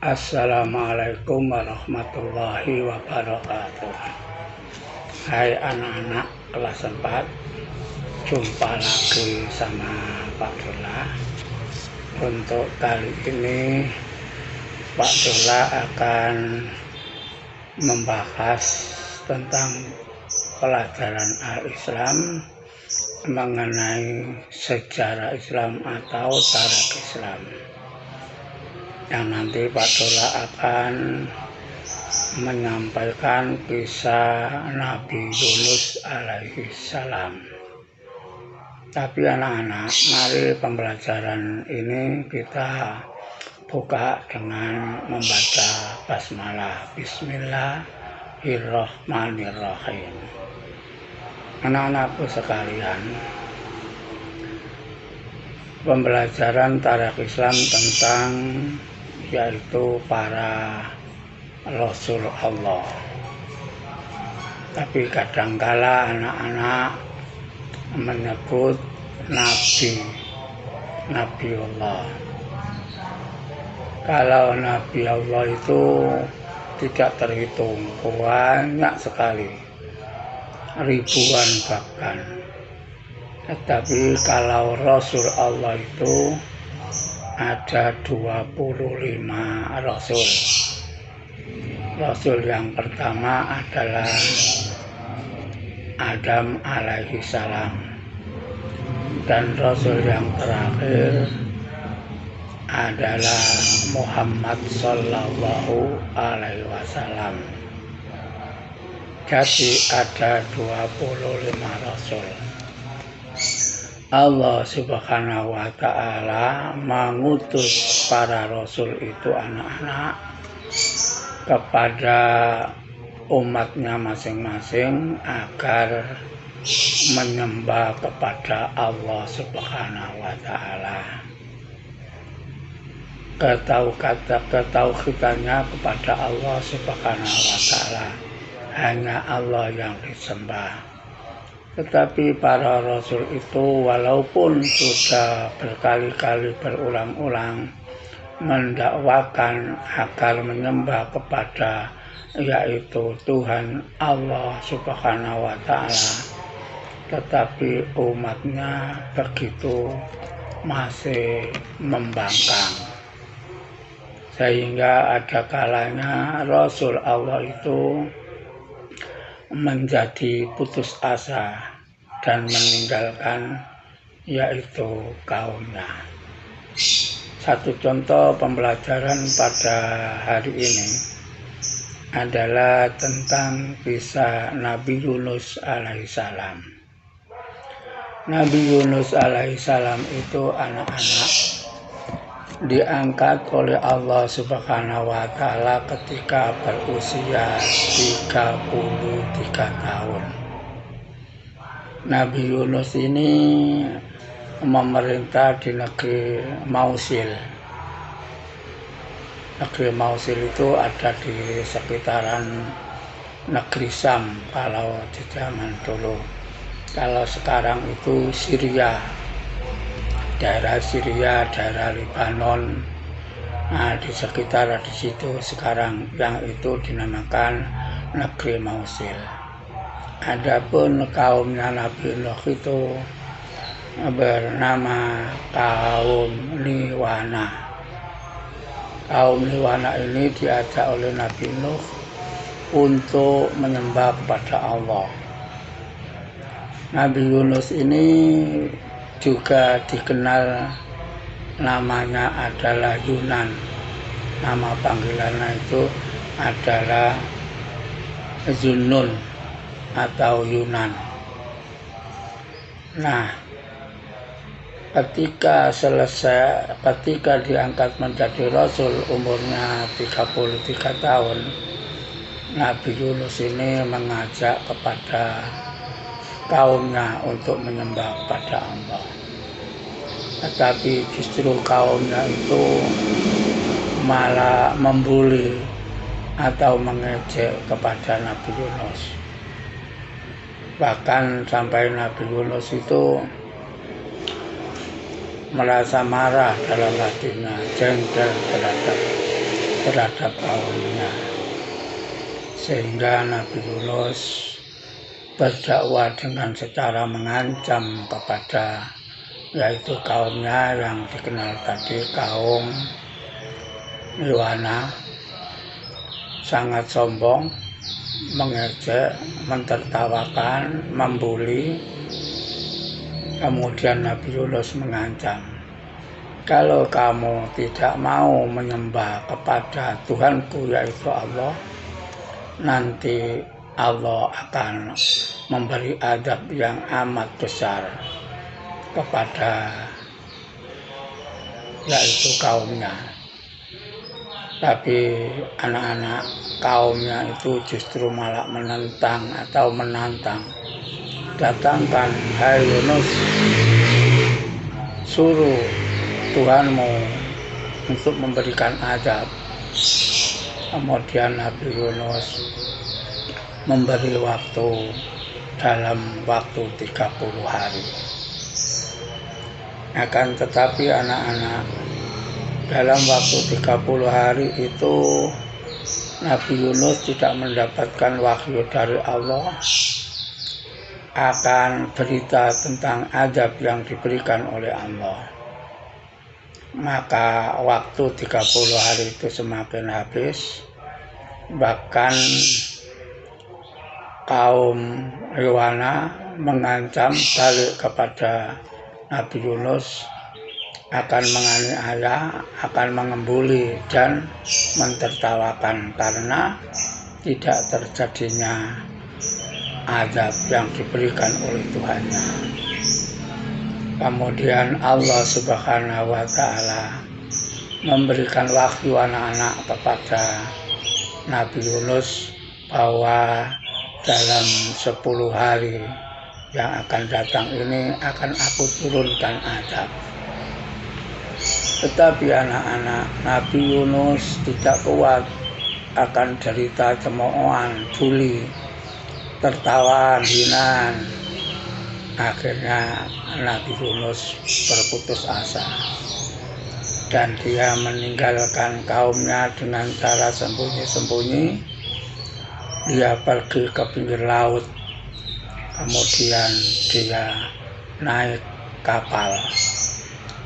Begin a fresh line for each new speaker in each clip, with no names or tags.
Assalamualaikum warahmatullahi wabarakatuh. Hai anak-anak kelas 4, jumpa lagi sama Pak Dola. Untuk kali ini Pak Dola akan membahas tentang pelajaran Al-Islam mengenai sejarah Islam atau tarikh Islam, yang nanti Pak Dola akan menyampaikan kisah Nabi Yunus alaihi salam. Tapi anak-anak, mari pembelajaran ini kita buka dengan membaca basmalah. Bismillahirrahmanirrahim. Anak-anakku sekalian, pembelajaran tarikh Islam tentang yaitu para Rasul Allah. Tapi kadangkala anak-anak menyebut Nabi Allah. Kalau Nabi Allah itu tidak terhitung, banyak sekali, ribuan bahkan. Tetapi kalau Rasul Allah itu ada 25 Rasul. Rasul yang pertama adalah Adam alaihi salam, dan Rasul yang terakhir adalah Muhammad sallallahu alaihi wasallam. Jadi ada 25 Rasul. Allah Subhanahu wa ta'ala mengutus para Rasul itu anak-anak kepada umatnya masing-masing agar menyembah kepada Allah Subhanahu wa ta'ala. Ketauhidannya kepada Allah Subhanahu wa ta'ala, hanya Allah yang disembah. Tetapi para Rasul itu walaupun sudah berkali-kali berulang-ulang mendakwakan agar menyembah kepada yaitu Tuhan Allah Subhanahu wa ta'ala, tetapi umatnya begitu masih membangkang, sehingga ada kalanya Rasul Allah itu menjadi putus asa dan meninggalkan yaitu kaumnya. Satu contoh pembelajaran pada hari ini adalah tentang kisah Nabi Yunus alaihissalam. Nabi Yunus alaihissalam itu anak-anak diangkat oleh Allah Subhanahu wa ta'ala ketika berusia 33 tahun. Nabi Yunus ini memerintah di negeri Mausil. Negeri Mausil itu ada di sekitaran negeri Syam kalau di zaman dulu. Kalau sekarang itu Syria, daerah Syria, daerah Lebanon. Nah, di sekitar di situ sekarang yang itu dinamakan negeri Mausil. Adapun kaumnya Nabi Nuh itu bernama kaum Niwana. Kaum Niwana ini diajak oleh Nabi Nuh untuk menyembah kepada Allah. Nabi Yunus ini juga dikenal namanya adalah Yunan. Nama panggilannya itu adalah Zunnun atau Yunan. Nah, ketika diangkat menjadi Rasul umurnya 33 tahun, Nabi Yunus ini mengajak kepada kaumnya untuk menyembah kepada Allah. Tetapi justru kaumnya itu malah membuli atau mengejek kepada Nabi Yunus. Bahkan sampai Nabi Yunus itu merasa marah dalam hatinya, jengkel terhadap terhadap kaumnya, sehingga Nabi Yunus berdakwah dengan secara mengancam kepada yaitu kaumnya yang dikenal tadi kaum Iwana, sangat sombong, mengejek, mentertawakan, membuli. Kemudian Nabi Yunus mengancam, kalau kamu tidak mau menyembah kepada Tuhanku yaitu Allah, nanti Allah akan memberi azab yang amat besar kepada yaitu kaumnya. Tapi anak-anak kaumnya itu justru malah menentang atau menantang, datangkan, hai Yunus, suruh Tuhanmu untuk memberikan azab. Kemudian Nabi Yunus memberi waktu dalam waktu 30 hari. Akan tetapi anak-anak, dalam waktu 30 hari itu Nabi Yunus tidak mendapatkan wahyu dari Allah akan berita tentang azab yang diberikan oleh Allah. Maka waktu 30 hari itu semakin habis, bahkan kaum Iwana mengancam balik kepada Nabi Yunus akan menganiaya, akan mengembuli dan mentertawakan karena tidak terjadinya azab yang diberikan oleh Tuhannya. Kemudian Allah Subhanahu wa Ta'ala memberikan wahyu anak-anak kepada Nabi Yunus bahwa dalam 10 hari yang akan datang ini akan aku turunkan azab. Tetapi anak-anak, Nabi Yunus tidak kuat akan derita cemoohan, buli, tertawaan, hinaan. Akhirnya Nabi Yunus berputus asa dan dia meninggalkan kaumnya dengan cara sembunyi-sembunyi. Dia pergi ke pinggir laut, kemudian dia naik kapal.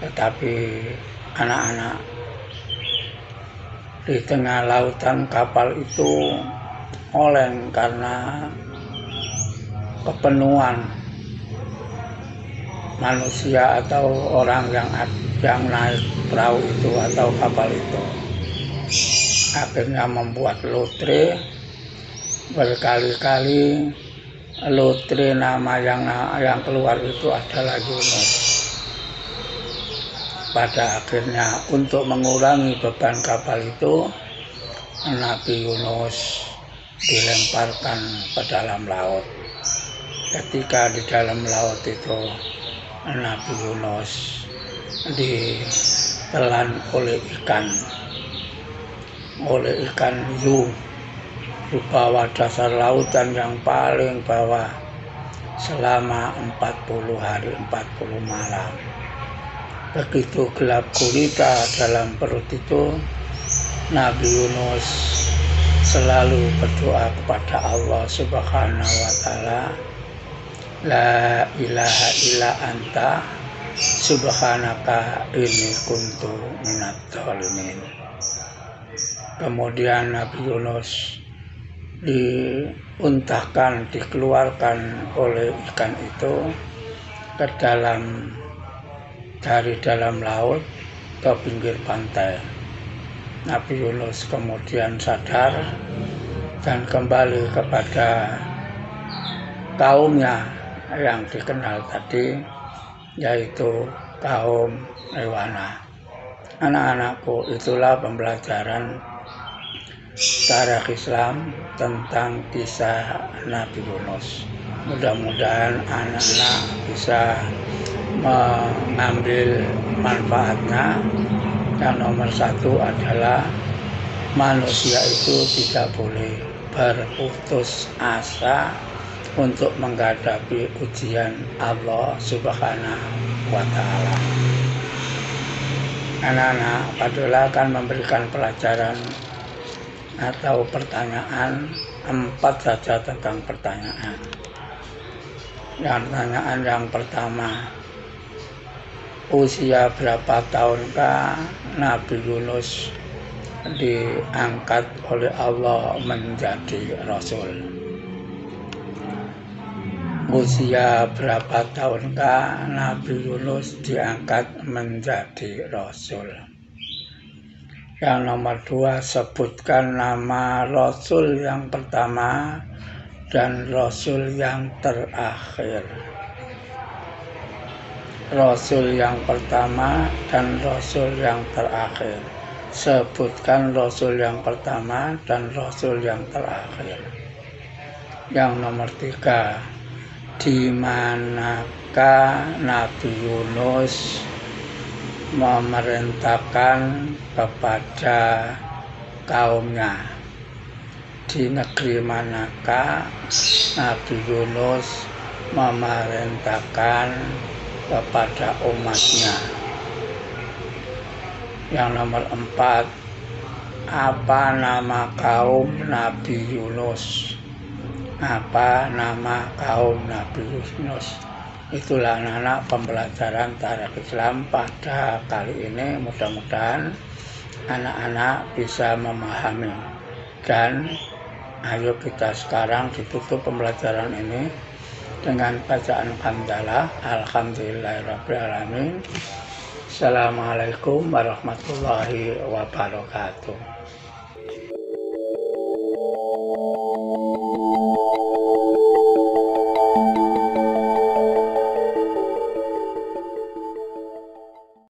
Tetapi anak-anak, di tengah lautan kapal itu oleng karena kepenuhan manusia atau orang yang naik perahu itu atau kapal itu. Akhirnya membuat lotre berkali-kali. Lotre nama yang keluar itu adalah Yunus. Pada akhirnya untuk mengurangi beban kapal itu, Nabi Yunus dilemparkan ke dalam laut. Ketika di dalam laut itu Nabi Yunus ditelan oleh ikan hiu di bawah dasar lautan yang paling bawah selama 40 hari 40 malam. Begitu gelap gulita dalam perut itu, Nabi Yunus selalu berdoa kepada Allah Subhanahu wa Ta'ala, la ilaha illa anta subhanaka inni kuntu minadz dzalimin. Kemudian Nabi Yunus diuntahkan, dikeluarkan oleh ikan itu ke dari dalam laut ke pinggir pantai. Nabi Yunus kemudian sadar dan kembali kepada kaumnya yang dikenal tadi, yaitu kaum Iwana. Anak-anakku, itulah pembelajaran tarikh Islam tentang kisah Nabi Yunus. Mudah-mudahan anak-anak bisa mengambil manfaatnya. Yang nomor satu adalah manusia itu tidak boleh berputus asa untuk menghadapi ujian Allah Subhanahu wa Ta'ala. Anak-anak, Padola akan memberikan pelajaran atau pertanyaan, 4 saja tentang pertanyaan. Pertanyaan yang pertama, usia berapa tahunkah Nabi Yunus diangkat oleh Allah menjadi Rasul? Usia berapa tahunkah Nabi Yunus diangkat menjadi Rasul? Yang nomor 2, sebutkan nama Rasul yang pertama dan Rasul yang terakhir. Rasul yang pertama dan Rasul yang terakhir. Sebutkan Rasul yang pertama dan Rasul yang terakhir. Yang nomor 3, di manakah Nabi Yunus memerintahkan kepada kaumnya? Di negeri manakah Nabi Yunus memerintahkan kepada umatnya? Yang nomor 4, apa nama kaum Nabi Yunus? Apa nama kaum Nabi Yunus? Itulah anak-anak pembelajaran tarikh Islam pada kali ini. Mudah-mudahan anak-anak bisa memahami. Dan ayo kita sekarang ditutup pembelajaran ini dengan bacaan hamdalah. Alhamdulillahirrabbilalamin. Assalamualaikum warahmatullahi wabarakatuh.